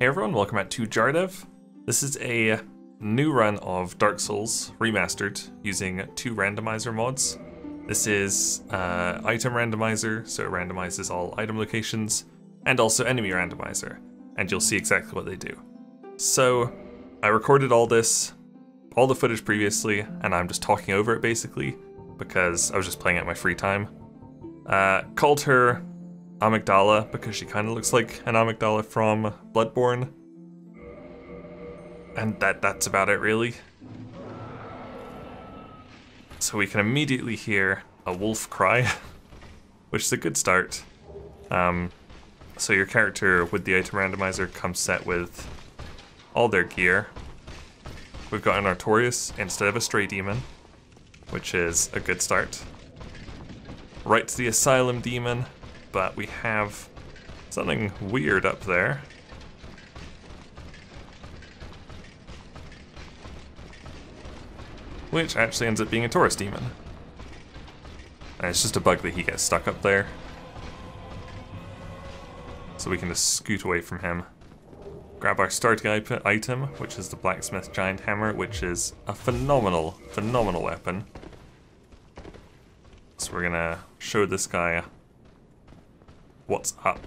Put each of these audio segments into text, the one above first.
Hey everyone, welcome back to JarDev. This is a new run of Dark Souls remastered using 2 randomizer mods. This is item randomizer, so it randomizes all item locations, and also enemy randomizer, and you'll see exactly what they do. So I recorded all the footage previously, and I'm just talking over it basically, because I was just playing it in my free time. Called her Amygdala because she kind of looks like an Amygdala from Bloodborne. And that's about it really. So we can immediately hear a wolf cry, which is a good start. So your character with the item randomizer comes set with all their gear. We've got an Artorias instead of a stray demon, which is a good start. Right to the asylum demon, but we have something weird up there. Which actually ends up being a Taurus demon. And it's just a bug that he gets stuck up there. So we can just scoot away from him. Grab our starting item, which is the Blacksmith Giant Hammer, which is a phenomenal weapon. So we're gonna show this guy what's up.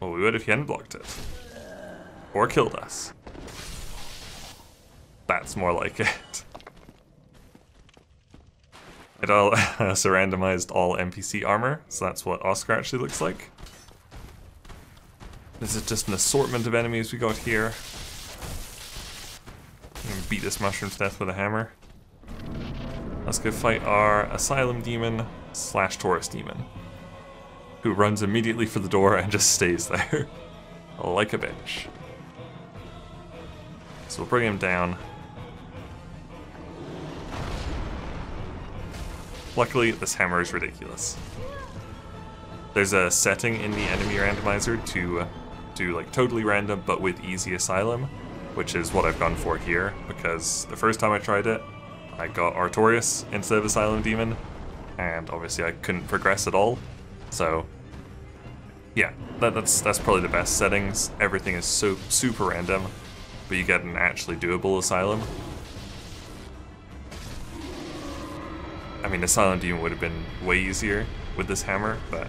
Well, we would if he hadn't blocked it. Or killed us. That's more like it. It also randomized all NPC armor, so that's what Oscar actually looks like. This is just an assortment of enemies we got here. We can beat this mushroom to death with a hammer. Let's go fight our Asylum Demon / Taurus Demon, who runs immediately for the door and just stays there, like a bitch. So we'll bring him down. Luckily, this hammer is ridiculous. There's a setting in the enemy randomizer to do like totally random but with easy asylum, which is what I've gone for here, because the first time I tried it, I got Artorias instead of Asylum Demon, and obviously I couldn't progress at all. So yeah, that's probably the best settings. Everything is so super random, but you get an actually doable asylum. I mean, Asylum Demon would have been way easier with this hammer, but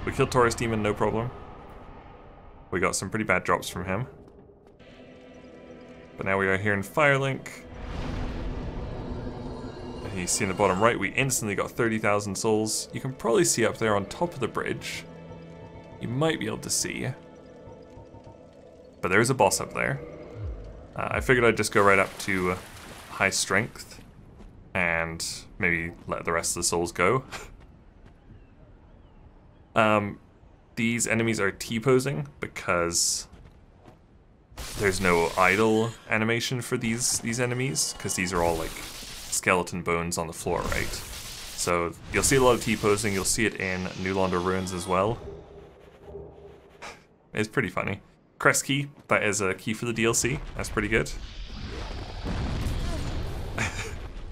we killed Taurus Demon, no problem. We got some pretty bad drops from him. But now we are here in Firelink. And you see in the bottom right, we instantly got 30,000 souls. You can probably see up there on top of the bridge. You might be able to see. But there is a boss up there. I figured I'd just go right up to high strength and maybe let the rest of the souls go. These enemies are T-posing because there's no idle animation for these enemies, because these are all like skeleton bones on the floor, right? So you'll see a lot of T-posing, you'll see it in New Londo ruins as well. It's pretty funny. Crest key, that is a key for the DLC, that's pretty good.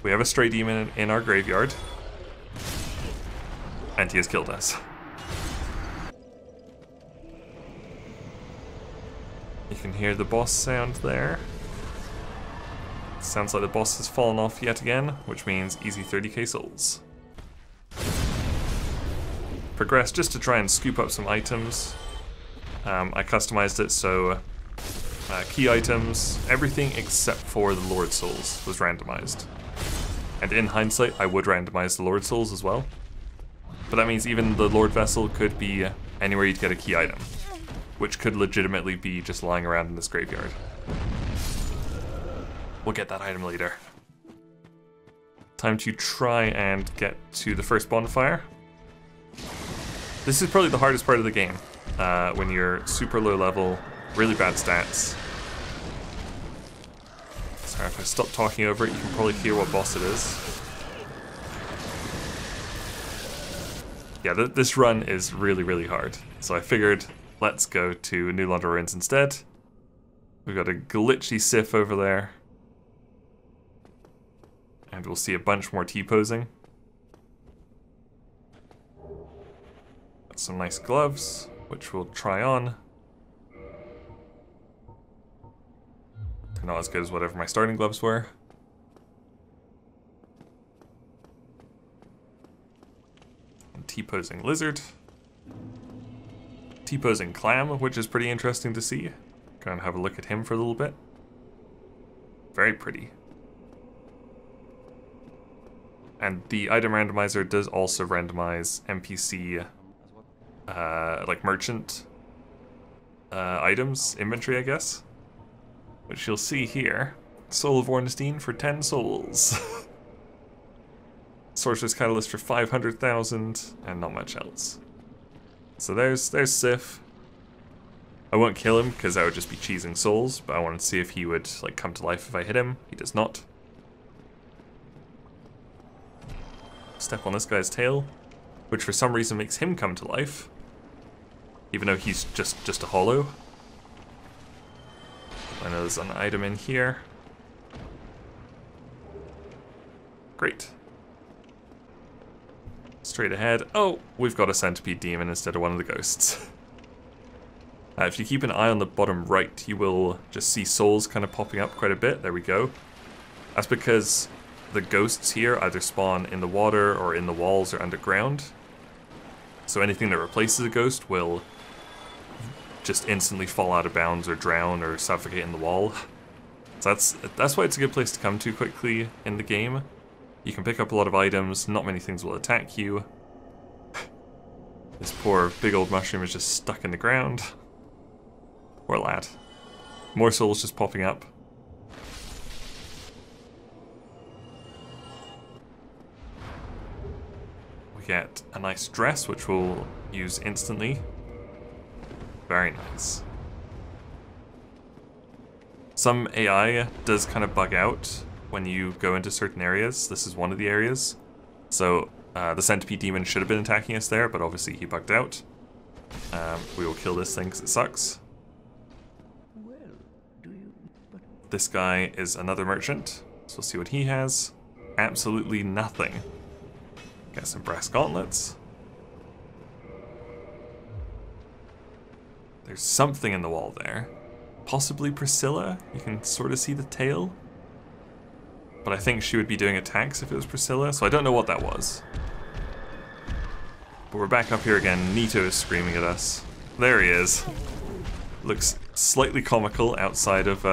We have a stray demon in our graveyard, and he has killed us. You can hear the boss sound there. Sounds like the boss has fallen off yet again, which means easy 30k souls. Progress just to try and scoop up some items. I customized it so key items, everything except for the Lord Souls was randomized. And in hindsight, I would randomize the Lord Souls as well. But that means even the Lord Vessel could be anywhere you'd get a key item, which could legitimately be just lying around in this graveyard. We'll get that item later. Time to try and get to the first bonfire. This is probably the hardest part of the game, when you're super low level, really bad stats. Sorry, if I stop talking over it, you can probably hear what boss it is. Yeah, this run is really hard, so I figured let's go to New Londo ruins instead. We've got a glitchy Sif over there. And we'll see a bunch more T-posing. Got some nice gloves, which we'll try on. They're not as good as whatever my starting gloves were. T-posing lizard. T-posing clam, which is pretty interesting to see. Go and have a look at him for a little bit. Very pretty. And the item randomizer does also randomize NPC, like merchant items, inventory, I guess. Which you'll see here. Soul of Ornstein for 10 souls. Sorcerer's Catalyst for 500,000, and not much else. So there's Sif. I won't kill him because that would just be cheesing souls, but I wanted to see if he would like come to life if I hit him. He does not. Step on this guy's tail, which for some reason makes him come to life, even though he's just a hollow. I know there's an item in here. Great. Straight ahead. Oh, we've got a centipede demon instead of one of the ghosts. If you keep an eye on the bottom right, you will just see souls kind of popping up quite a bit. There we go. That's because the ghosts here either spawn in the water or in the walls or underground. So anything that replaces a ghost will just instantly fall out of bounds or drown or suffocate in the wall. So that's why it's a good place to come to quickly in the game. You can pick up a lot of items, not many things will attack you. This poor big old mushroom is just stuck in the ground. Poor lad. More souls just popping up. We get a nice dress, which we'll use instantly. Very nice. Some AI does kind of bug out when you go into certain areas. This is one of the areas. So the centipede demon should have been attacking us there, but obviously he bugged out. We will kill this thing because it sucks. This guy is another merchant, so we'll see what he has. Absolutely nothing. Got some brass gauntlets. There's something in the wall there. Possibly Priscilla? You can sort of see the tail. But I think she would be doing attacks if it was Priscilla, so I don't know what that was. But we're back up here again. Nita is screaming at us. There he is. Looks slightly comical outside of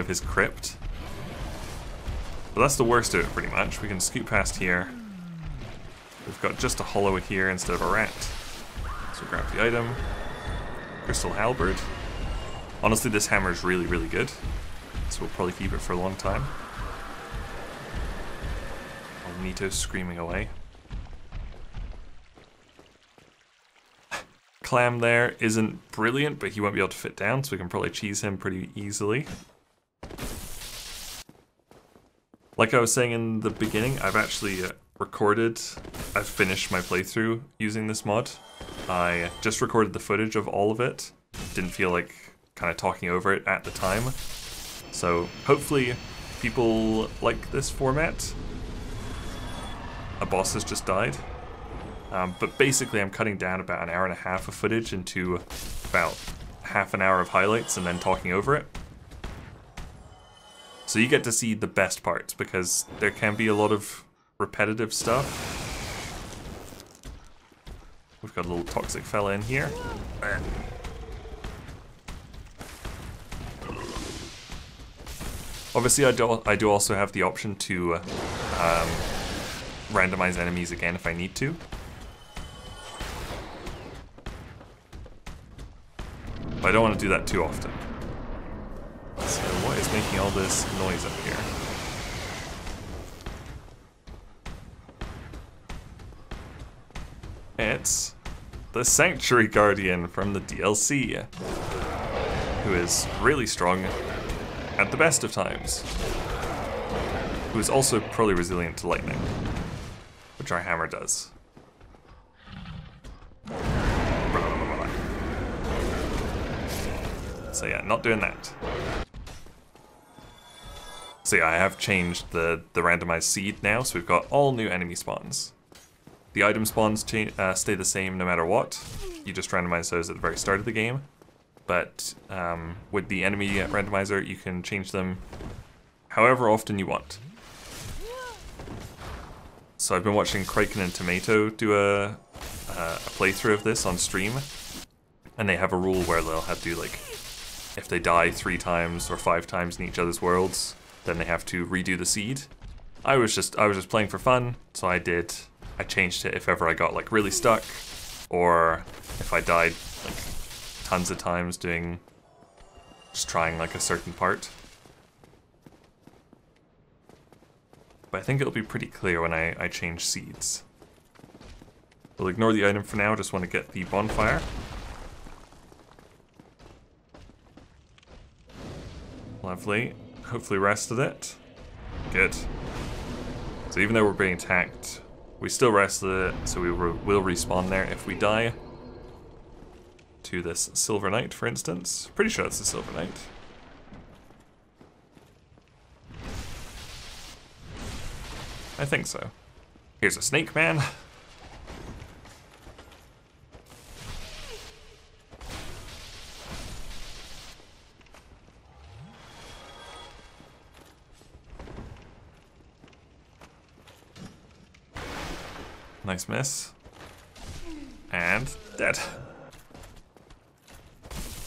his crypt. But that's the worst of it, pretty much. We can scoot past here. We've got just a hollow here instead of a rat. So grab the item. Crystal halberd. Honestly, this hammer is really, really good. So we'll probably keep it for a long time. Oh, Nito's screaming away. Clam there isn't brilliant, but he won't be able to fit down, so we can probably cheese him pretty easily. Like I was saying in the beginning, I've actually I've finished my playthrough using this mod. I just recorded the footage of all of it. Didn't feel like kind of talking over it at the time. So hopefully people like this format. A boss has just died. But basically I'm cutting down about an hour and a half of footage into about half an hour of highlights and then talking over it. So you get to see the best parts because there can be a lot of repetitive stuff. We've got a little toxic fella in here. Obviously I do also have the option to randomize enemies again if I need to. But I don't want to do that too often. So what is making all this noise up here? It's the Sanctuary Guardian from the DLC, who is really strong at the best of times, who is also probably resilient to lightning, which our hammer does. So yeah, not doing that. So yeah, I have changed the randomized seed now, so we've got all new enemy spawns. The item spawns stay the same no matter what. You just randomize those at the very start of the game. but with the enemy randomizer, you can change them however often you want. So I've been watching Kraken and Tomato do a playthrough of this on stream, and they have a rule where they'll have to, like, if they die 3 times or 5 times in each other's worlds, then they have to redo the seed. I was just playing for fun, so I changed it if ever I got like really stuck, or if I died like tons of times just trying like a certain part. But I think it'll be pretty clear when I change seeds. We'll ignore the item for now, just want to get the bonfire. Lovely. Hopefully rested it. Good. So even though we're being attacked, we still rested it, so we will respawn there if we die. To this Silver Knight, for instance. Pretty sure it's the Silver Knight. I think so. Here's a Snake Man. Nice miss. And dead.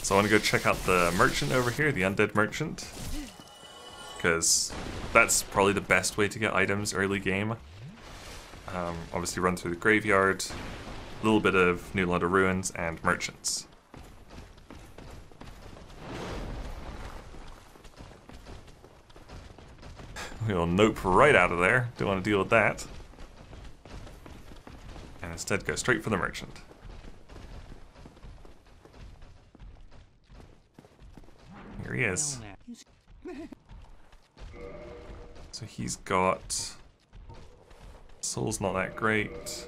So I want to go check out the merchant over here, the undead merchant. Because that's probably the best way to get items early game. Obviously run through the graveyard, a little bit of New Londo ruins, and merchants. We'll nope right out of there, don't want to deal with that. And instead go straight for the merchant. Here he is. So he's got... Soul's not that great.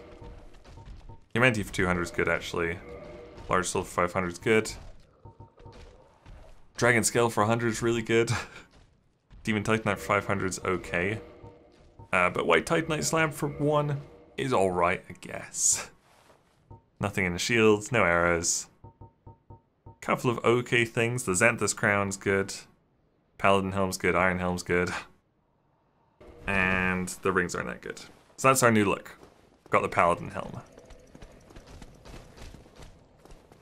Humanity for 200 is good actually. Large Soul for 500 is good. Dragon Scale for 100 is really good. Demon Titanite for 500 is okay. But White Titanite Slab for 1 is alright, I guess. Nothing in the shields, no arrows. Couple of okay things. The Xanthus Crown's good. Paladin Helm's good, Iron Helm's good. And the rings aren't that good. So that's our new look. Got the Paladin Helm.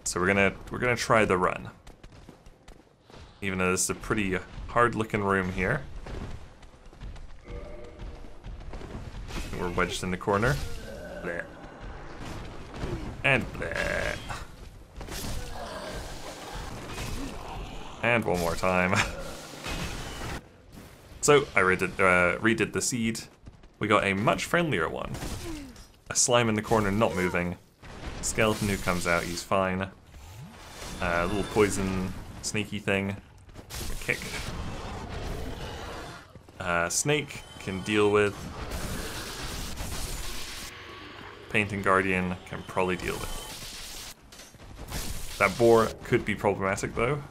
So we're gonna try the run. Even though this is a pretty hard looking room here. We're wedged in the corner. Bleh. And bleh. And one more time. So I redid the seed. We got a much friendlier one. A slime in the corner not moving. Skeleton who comes out, he's fine. A little poison sneaky thing. A kick. Snake can deal with. Painting Guardian can probably deal with. That boar could be problematic though.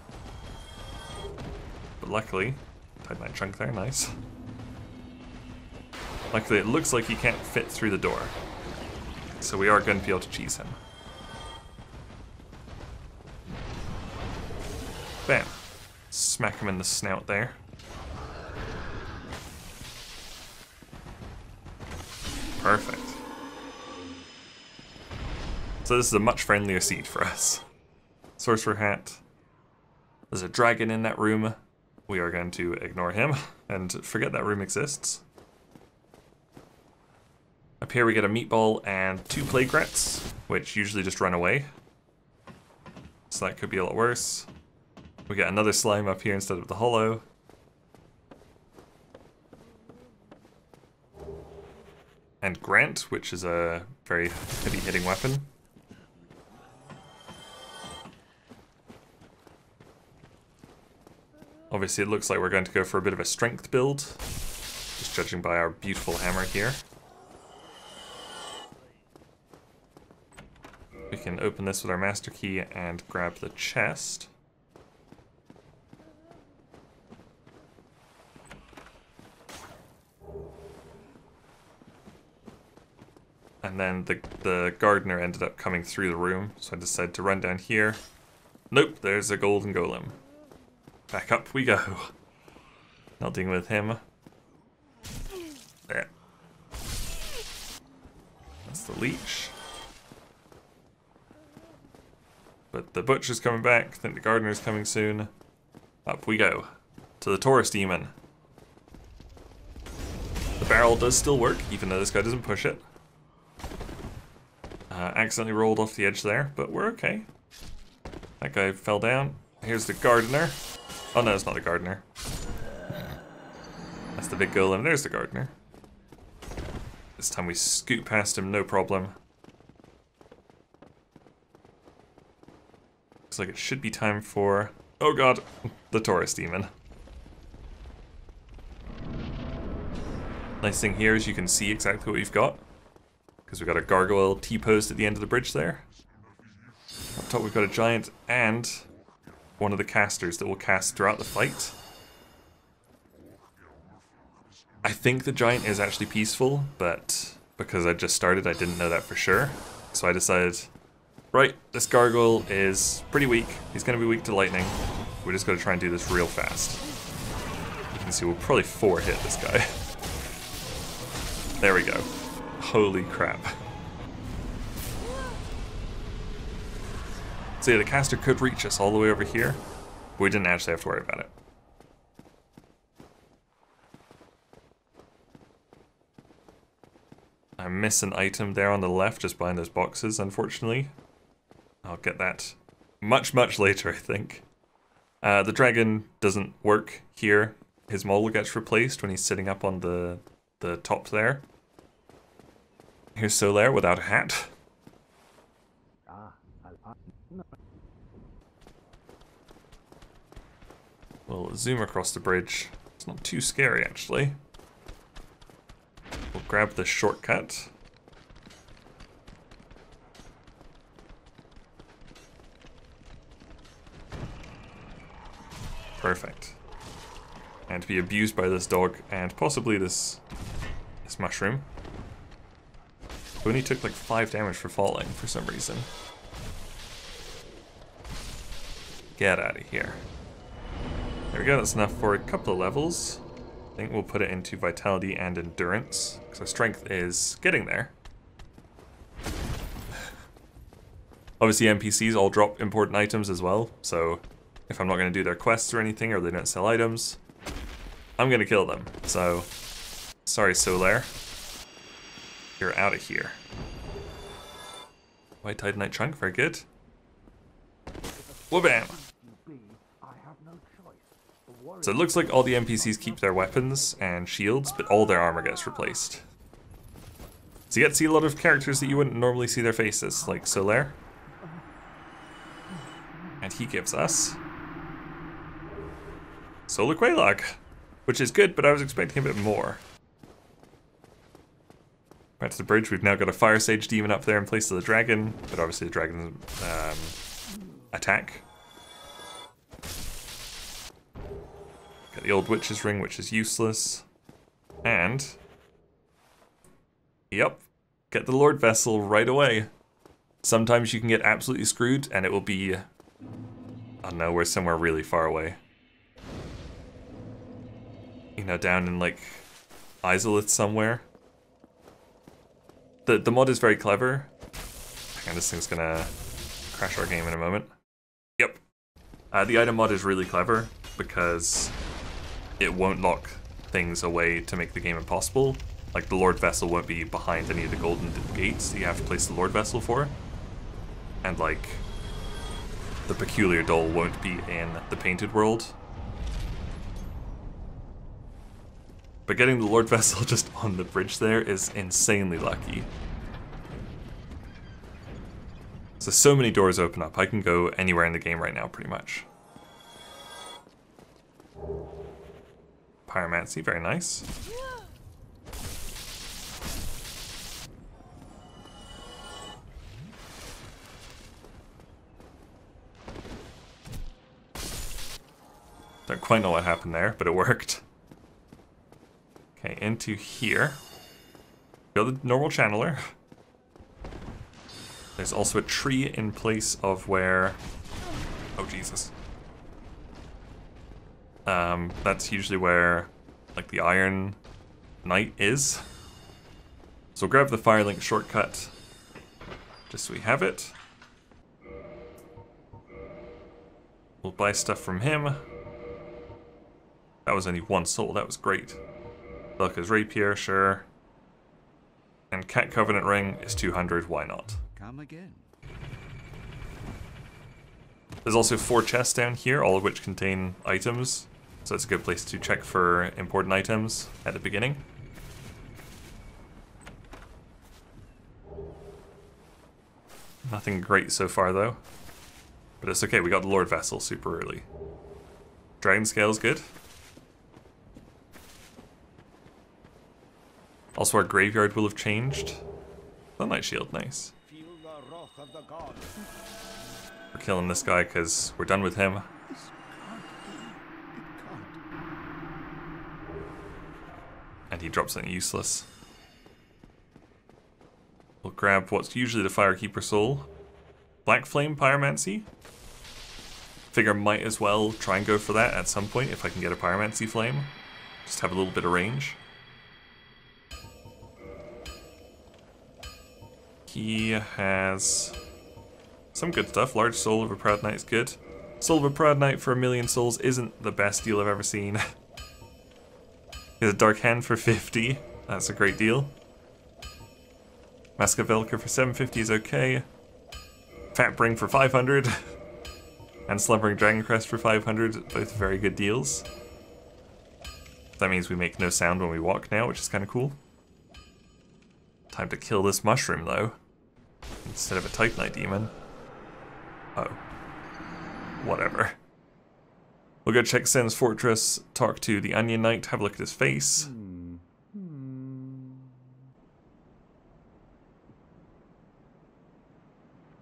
But luckily, Titanite chunk there, nice. Luckily it looks like he can't fit through the door. So we are going to be able to cheese him. Bam. Smack him in the snout there. Perfect. So this is a much friendlier seed for us. Sorcerer Hat. There's a dragon in that room. We are going to ignore him and forget that room exists. Up here we get a meatball and 2 plague rats, which usually just run away. So that could be a lot worse. We get another slime up here instead of the hollow. And Grant, which is a very heavy hitting weapon. Obviously it looks like we're going to go for a bit of a strength build, just judging by our beautiful hammer here. We can open this with our master key and grab the chest. And then the gardener ended up coming through the room, so I decided to run down here, Nope, there's a golden golem. Back up we go. Not dealing with him. There. That's the leech. But the butcher's coming back. I think the gardener's coming soon. Up we go. To the Taurus demon. The barrel does still work, even though this guy doesn't push it. Accidentally rolled off the edge there, but we're okay. That guy fell down. Here's the gardener. Oh no, it's not the gardener. That's the big golem. There's the gardener. This time we scoot past him, no problem. Looks like it should be time for... oh god, the Taurus demon. Nice thing here is you can see exactly what we've got. Because we've got a gargoyle T-posed at the end of the bridge there. Up top we've got a giant and one of the casters that will cast throughout the fight. I think the giant is actually peaceful, but because I just started I didn't know that for sure. So I decided, right, this gargoyle is pretty weak. He's going to be weak to lightning. We're just going to try and do this real fast. You can see we'll probably 4-hit this guy. There we go. Holy crap. So yeah, the caster could reach us all the way over here, but we didn't actually have to worry about it. I miss an item there on the left, just behind those boxes, unfortunately. I'll get that much, much later, I think. The dragon doesn't work here. His model gets replaced when he's sitting up on the top there. Here's Solaire without a hat. We'll zoom across the bridge. It's not too scary, actually. We'll grab the shortcut. Perfect. And to be abused by this dog and possibly this mushroom. He only took like 5 damage for falling for some reason. Get out of here. There we go, that's enough for a couple of levels. I think we'll put it into vitality and endurance, because our strength is getting there. Obviously NPCs all drop important items as well, so if I'm not going to do their quests or anything, or they don't sell items, I'm going to kill them. So, sorry Solaire. You're out of here. White Titanite Trunk, very good. Whoa-bam! So it looks like all the NPCs keep their weapons and shields, but all their armor gets replaced. So you get to see a lot of characters that you wouldn't normally see their faces, like Solaire. And he gives us Solar Quelaag, which is good, but I was expecting a bit more. Back to the bridge, we've now got a Fire Sage demon up there in place of the dragon, but obviously the dragon attack. Got the old witch's ring, which is useless. And, yep, get the Lord Vessel right away. Sometimes you can get absolutely screwed and it will be, I don't know, we're somewhere really far away. You know, down in like Izalith somewhere. The mod is very clever. Hang on, this thing's gonna crash our game in a moment. Yep. The item mod is really clever because it won't lock things away to make the game impossible. Like the Lord Vessel won't be behind any of the golden gates that you have to place the Lord Vessel for. And like, the Peculiar Doll won't be in the Painted World. But getting the Lord Vessel just on the bridge there is insanely lucky. So many doors open up. I can go anywhere in the game right now, pretty much. Pyromancy, very nice. Don't quite know what happened there, but it worked. Okay, into here. Go the normal channeler. There's also a tree in place of where... Oh Jesus. That's usually where, like, the Iron Knight is. So we'll grab the Firelink shortcut, just so we have it. We'll buy stuff from him. That was only 1 soul, that was great. Velka's Rapier, sure. And Cat Covenant Ring is 200, why not? Come again. There's also 4 chests down here, all of which contain items. So it's a good place to check for important items at the beginning. Nothing great so far though. But it's okay, we got the Lord Vessel super early. Dragon Scale's good. Also our graveyard will have changed. The Night Shield, nice. We're killing this guy because we're done with him. And he drops something useless. We'll grab what's usually the Firekeeper Soul. Black Flame Pyromancy. Figure might as well try and go for that at some point if I can get a Pyromancy Flame. Just have a little bit of range. He has some good stuff. Large Soul of a Proud Knight is good. Soul of a Proud Knight for 1,000,000 souls isn't the best deal I've ever seen. He has a Dark Hand for 50. That's a great deal. Mask of Velka for 750 is okay. Fat Bring for 500. And Slumbering Dragon Crest for 500. Both very good deals. That means we make no sound when we walk now, which is kind of cool. Time to kill this mushroom, though. Instead of a Titanite demon. Oh. Whatever. We'll go check Sen's Fortress, talk to the Onion Knight, have a look at his face.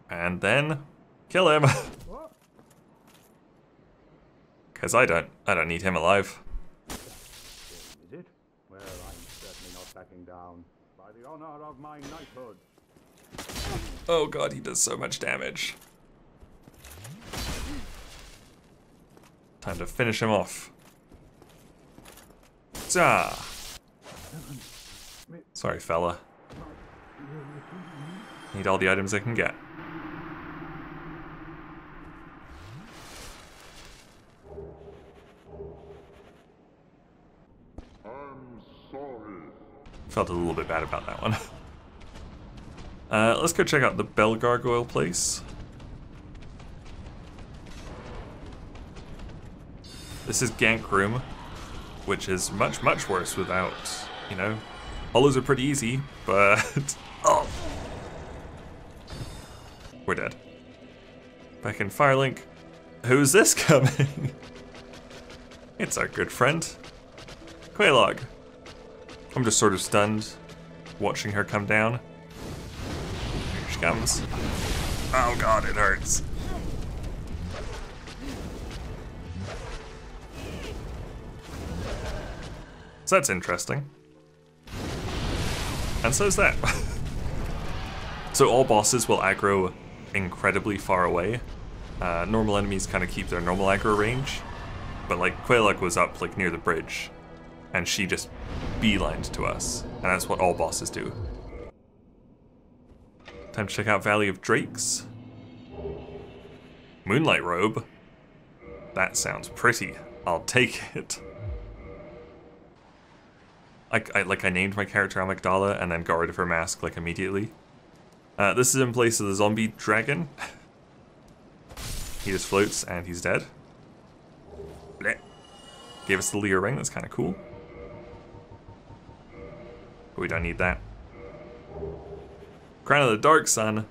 And then kill him. Cause I don't need him alive. Is it? Well, I'm certainly not backing down. By the honor of my knighthood. Oh god, he does so much damage. Time to finish him off. Zah! Sorry, fella. Need all the items I can get. I'm sorry. Felt a little bit bad about that one. Let's go check out the Bell Gargoyle place. This is Gank Room, which is much, much worse without, you know, hollows are pretty easy, but oh, we're dead. Back in Firelink. Who's this coming? It's our good friend, Quelaag. I'm just sort of stunned watching her come down. Here she comes. Oh god, it hurts. So that's interesting. And so is that. So all bosses will aggro incredibly far away. Normal enemies kind of keep their normal aggro range. But like Quelaag was up like near the bridge. And she just beelined to us. And that's what all bosses do. Time to check out Valley of Drakes. Moonlight Robe. That sounds pretty. I'll take it. I named my character Amygdala and then got rid of her mask like immediately. This is in place of the zombie dragon. He just floats and he's dead. Blech. Gave us the Lear ring, that's kind of cool. But we don't need that. Crown of the Dark Sun.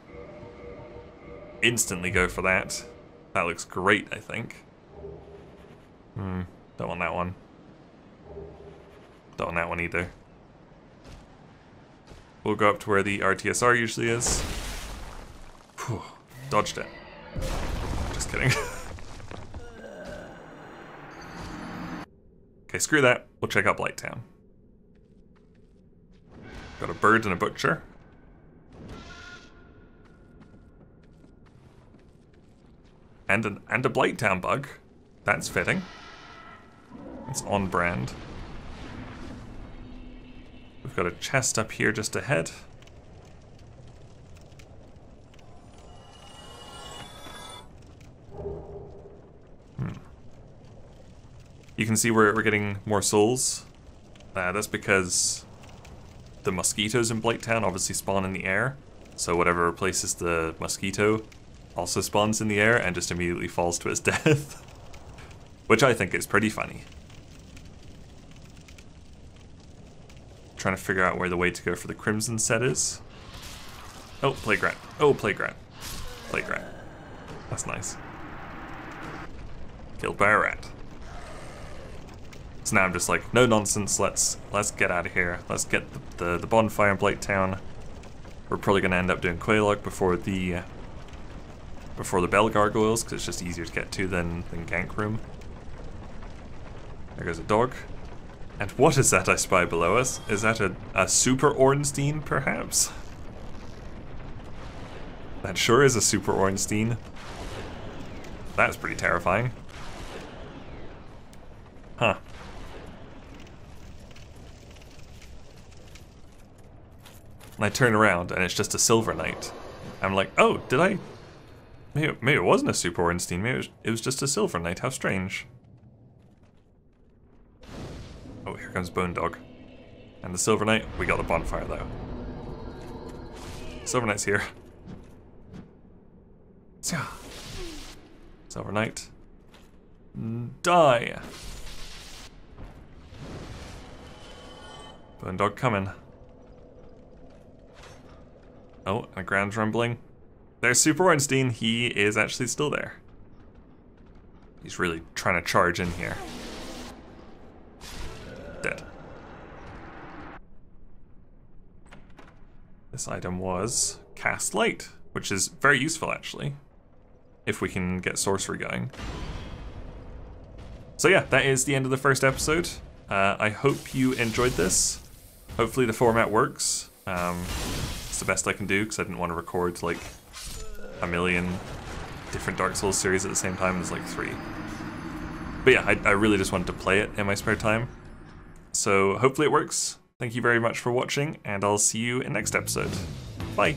Instantly go for that. That looks great, I think. Don't want that one. Don't want that one either. We'll go up to where the RTSR usually is. Whew, dodged it. Just kidding. Okay, screw that. We'll check out Lighttown. Got a bird and a butcher. and a Lighttown bug. That's fitting. It's on brand. We've got a chest up here just ahead. You can see we're getting more souls. That's because the mosquitoes in Blighttown obviously spawn in the air. So whatever replaces the mosquito also spawns in the air and just immediately falls to its death. Which I think is pretty funny. Trying to figure out where the way to go for the crimson set is. Oh, playground. Oh, playground. Playground. That's nice. Killed by a rat. So now I'm just like, no nonsense, let's get out of here. Let's get the bonfire in Blighttown. We're probably gonna end up doing Quaylog before the bell gargoyles, because it's just easier to get to than Gank Room. There goes a dog. And what is that I spy below us? Is that a super Ornstein, perhaps? That sure is a super Ornstein. That's pretty terrifying. Huh. And I turn around and it's just a Silver Knight. I'm like, oh, did I? Maybe it wasn't a super Ornstein. Maybe it was just a Silver Knight. How strange. Oh, here comes Bone Dog. And the Silver Knight, we got a bonfire though. Silver Knight's here. Silver Knight. Die! Bone Dog coming. Oh, and a ground's rumbling. There's Super Ornstein. He is actually still there. He's really trying to charge in here. Dead. This item was Cast Light, which is very useful actually, if we can get sorcery going. So yeah, that is the end of the first episode. I hope you enjoyed this. Hopefully the format works. It's the best I can do because I didn't want to record like a million different Dark Souls series at the same time. There's like 3. But yeah, I really just wanted to play it in my spare time. So hopefully it works. Thank you very much for watching, and I'll see you in next episode. Bye!